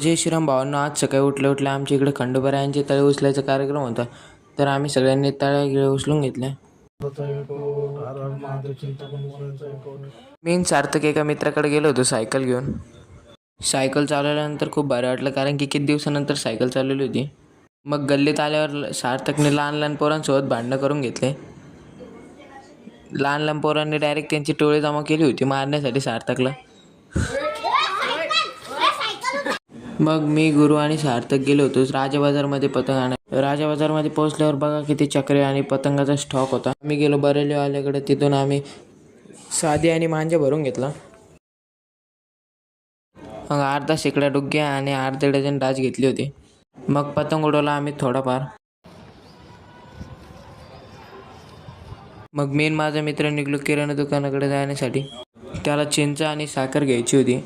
जय श्रीराम भावांनो, आज सकाळी उठल्या आमच्या इकडे खंडोबारायांचे तळे उचलायचा कार्यक्रम होता. तर आम्ही सगळ्यांनी तळे उचलून घेतले. मी सार्थक एका मित्राकडे गेलो होतो सायकल घेऊन. सायकल चालवल्यानंतर खूप भारी वाटलं, कारण की किती दिवसानंतर सायकल चालवली होती. मग गल्लीत आल्यावर सार्थकने लहान लहान पोरांसोबत भांडणं करून घेतले. लहान लहान पोरांनी डायरेक्ट त्यांची टोळी जमा केली होती मारण्यासाठी सार्थकला. मग मी, गुरु आणि सार्थक गेलो होतो राजा बाजारमध्ये पतंग आणायला. राजा बाजारमध्ये पोहोचल्यावर बघा किती चक्रे आणि पतंगाचा स्टॉक होता. मी गेलो बरेलीवाल्याकडे. तिथून आम्ही साधी आणि मांजा भरून घेतला. मग अर्धा शेकडा डुग्ग्या आणि अर्धे डझन डाच घेतली होती. मग पतंग उडवला आम्ही थोडाफार. मग मी माझा मित्र निघलो किराणा दुकानाकडे जाण्यासाठी. त्याला चिंच आणि साखर घ्यायची होती.